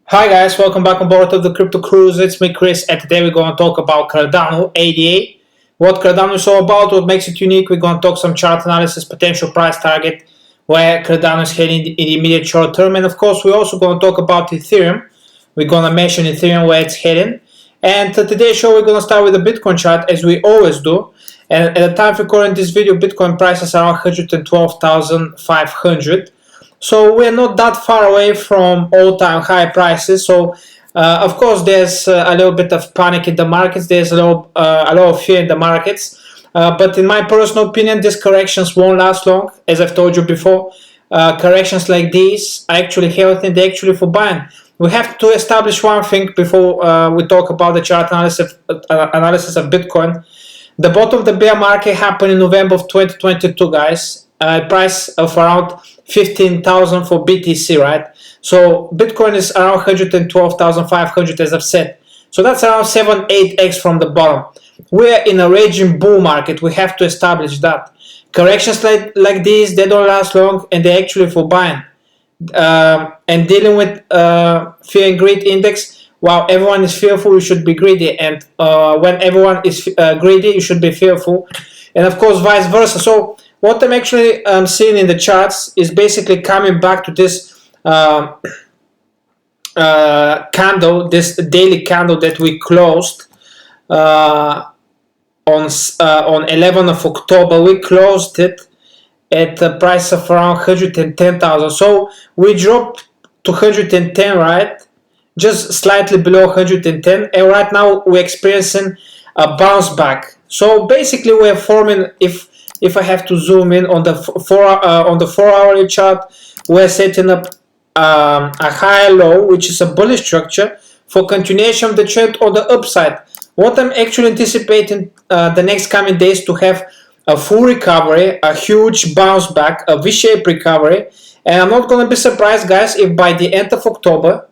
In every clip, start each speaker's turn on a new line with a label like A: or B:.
A: Hi guys, welcome back on board of the Crypto Cruise. It's me Chris, and today we're going to talk about Cardano ADA. What Cardano is all about, what makes it unique. We're going to talk some chart analysis, potential price target, where Cardano is heading in the immediate short term, and of course we're also going to talk about Ethereum. We're going to mention Ethereum, where it's heading. And today's show we're going to start with the Bitcoin chart as we always do. And at the time of recording this video, Bitcoin price is around 112,500. So we're not that far away from all-time high prices. So of course there's a little bit of panic in the markets. There's a lot of fear in the markets. But in my personal opinion, these corrections won't last long. As I've told you before, corrections like these are actually healthy and they're actually for buying. We have to establish one thing before we talk about the chart analysis of Bitcoin. The bottom of the bear market happened in November of 2022, guys. Price of around 15,000 for BTC, right? So Bitcoin is around 112,500, as I've said. So that's around 7-8x from the bottom. We're in a raging bull market. We have to establish that. Corrections like these, they don't last long, and they're actually for buying. And dealing with fear and greed index, while everyone is fearful, you should be greedy. And when everyone is greedy, you should be fearful. And of course, vice versa. So what I'm actually seeing in the charts is basically coming back to this candle, this daily candle that we closed on 11th of October. We closed it at a price of around 110,000. So we dropped to 110, right? Just slightly below 110, and right now we're experiencing a bounce back. So basically we're forming, if I have to zoom in on the 4-hourly chart, we're setting up a higher low, which is a bullish structure for continuation of the trend on the upside. What I'm actually anticipating the next coming days to have a full recovery, a huge bounce back, a V-shaped recovery, and I'm not going to be surprised, guys, if by the end of October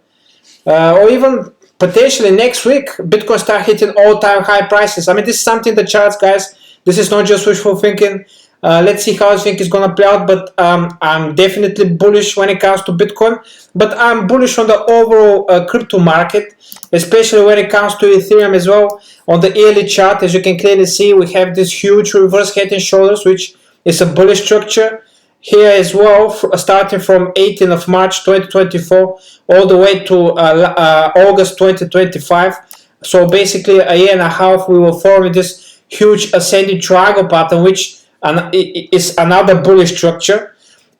A: or even potentially next week, Bitcoin start hitting all-time high prices. I mean, this is something the charts, guys. This is not just wishful thinking. Let's see how I think it's going to play out, but I'm definitely bullish when it comes to Bitcoin. But I'm bullish on the overall crypto market, especially when it comes to Ethereum as well. On the yearly chart, as you can clearly see, we have this huge reverse head and shoulders, which is a bullish structure. Here as well, starting from 18th of March 2024 all the way to August 2025. So basically a year and a half we will form this huge ascending triangle pattern, which is another bullish structure.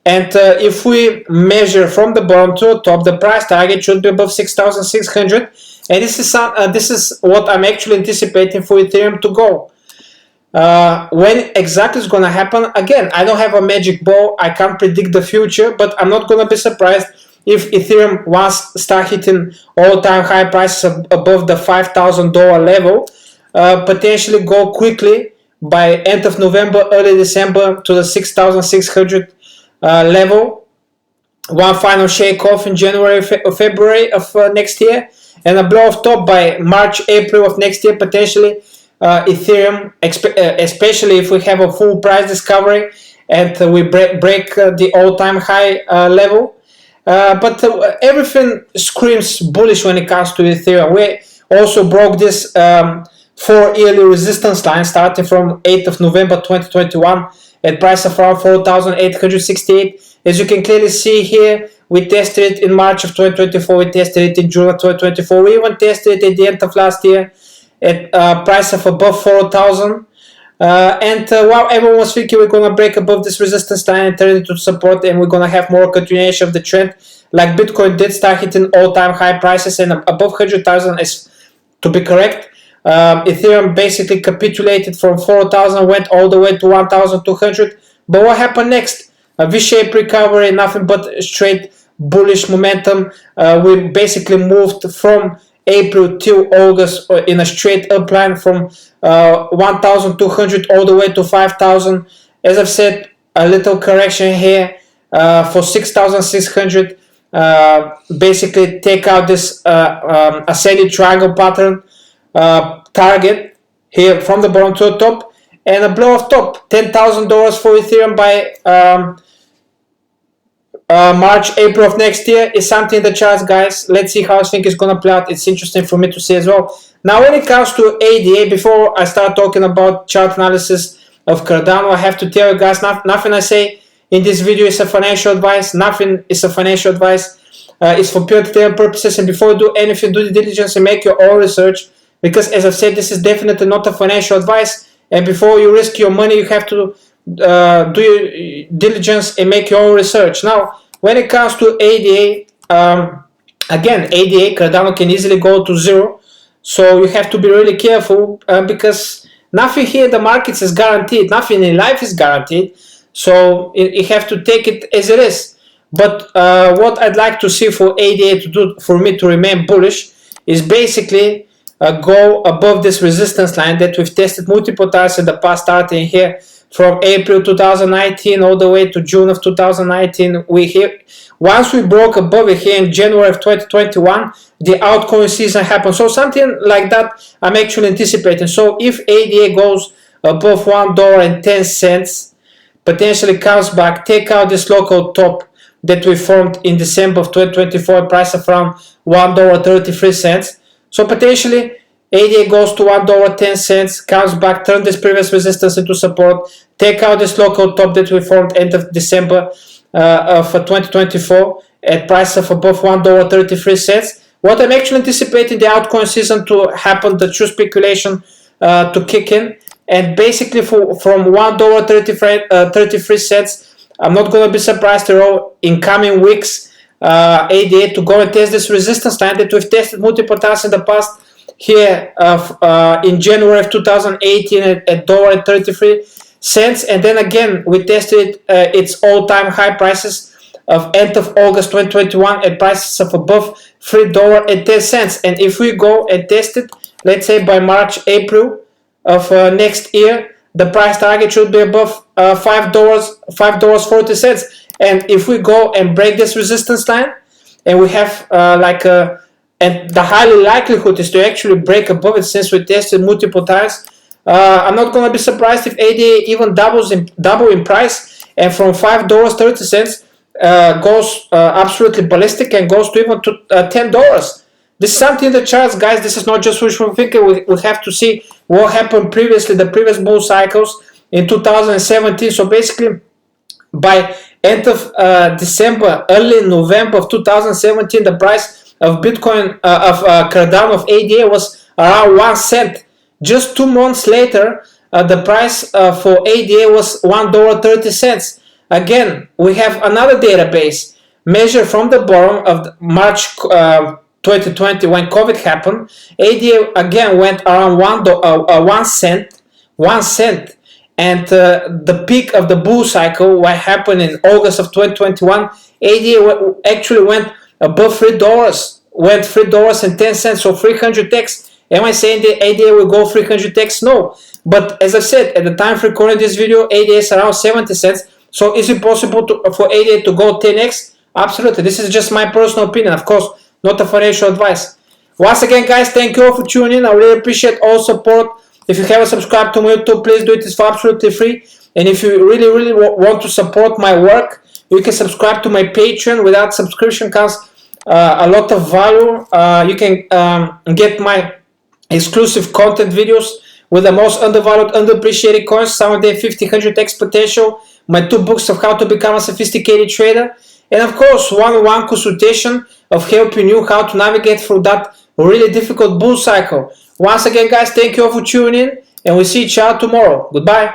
A: And if we measure from the bottom to the top, the price target should be above 6,600. And this is what I'm actually anticipating for Ethereum to go. When exactly is going to happen, again, I don't have a magic ball. I can't predict the future, but I'm not going to be surprised if Ethereum once start hitting all-time high prices above the $5,000 level, potentially go quickly by end of November, early December to the 6,600 level. One final shake off in January or February of next year, and a blow off top by March, April of next year, potentially. Ethereum, especially if we have a full price discovery and we break the all-time high level. But everything screams bullish when it comes to Ethereum. We also broke this 4-yearly resistance line starting from 8th of November 2021 at price of around 4,868. As you can clearly see here, we tested it in March of 2024, we tested it in June of 2024, we even tested it at the end of last year at a price of above 4,000. And while everyone was thinking we're going to break above this resistance line and turn it to support, and we're going to have more continuation of the trend, like Bitcoin did start hitting all-time high prices and above 100,000 is to be correct. Ethereum basically capitulated from 4,000, went all the way to 1,200. But what happened next? A V-shaped recovery, nothing but straight bullish momentum. We basically moved from April till August in a straight upline from 1,200 all the way to 5,000. As I've said, a little correction here for 6,600. Basically take out this ascending triangle pattern target here from the bottom to the top, and a blow off top, $10,000 for Ethereum by March, April of next year is something in the charts, guys. Let's see how I think it's gonna play out. It's interesting for me to see as well. Now, when it comes to ADA, before I start talking about chart analysis of Cardano, I have to tell you guys, nothing I say in this video is a financial advice. Nothing is a financial advice. It's for pure entertainment purposes. And before you do anything, do the diligence and make your own research. Because as I've said, this is definitely not a financial advice. And before you risk your money, you have to do your diligence and make your own research. Now, when it comes to ADA, again, ADA, Cardano can easily go to zero. So you have to be really careful because nothing here in the markets is guaranteed. Nothing in life is guaranteed. So you have to take it as it is. But what I'd like to see for ADA to do, for me to remain bullish, is basically go above this resistance line that we've tested multiple times in the past, starting here from April 2019 all the way to June of 2019. Once we broke above it here in January of 2021, the altcoin season happened. So something like that I'm actually anticipating. So if ADA goes above $1.10, potentially comes back, take out this local top that we formed in December of 2024, price of around $1.33. So potentially ADA goes to $1.10, comes back, turn this previous resistance into support, take out this local top that we formed end of December of 2024 at price of above $1.33. What I'm actually anticipating the altcoin season to happen, the true speculation to kick in, and basically from $1.33, I'm not going to be surprised at all in coming weeks ADA to go and test this resistance line that we've tested multiple times in the past here in January of 2018 at $1.33, and then again we tested its all-time high prices of end of August 2021 at prices of above $3.10. And if we go and test it, let's say by March, April of next year, the price target should be above $5.40. And if we go and break this resistance line, and we have and the highly likelihood is to actually break above it since we tested multiple times, I'm not going to be surprised if ADA even double in price, and from $5.30 goes absolutely ballistic and goes to even to $10. This is something in the charts, guys. This is not just wishful thinking. We have to see what happened previously, the previous bull cycles in 2017. So basically, by end of December, early November of 2017, the price of Bitcoin, of Cardano, of ADA was around 1 cent. Just 2 months later, the price for ADA was $1.30. Again, we have another database measured from the bottom of March 2020 when COVID happened. ADA again went around 1 cent. And the peak of the bull cycle, what happened in August of 2021, ADA actually went above $3, went $3.10, so 300x. Am I saying that ADA will go 300x? No. But as I said, at the time of recording this video, ADA is around 70 cents. So is it possible for ADA to go 10x? Absolutely. This is just my personal opinion, of course, not a financial advice. Once again, guys, thank you all for tuning in. I really appreciate all support. If you haven't subscribed to my YouTube, please do it. It's for absolutely free. And if you really want to support my work, you can subscribe to my Patreon. Without subscription comes a lot of value. You can get my exclusive content videos with the most undervalued, underappreciated coins, some of them 50, 100x potential, my 2 books of how to become a sophisticated trader, and of course, one-on-one consultation of helping you how to navigate through that really difficult bull cycle. Once again, guys, thank you all for tuning in, and we'll see each other tomorrow. Goodbye.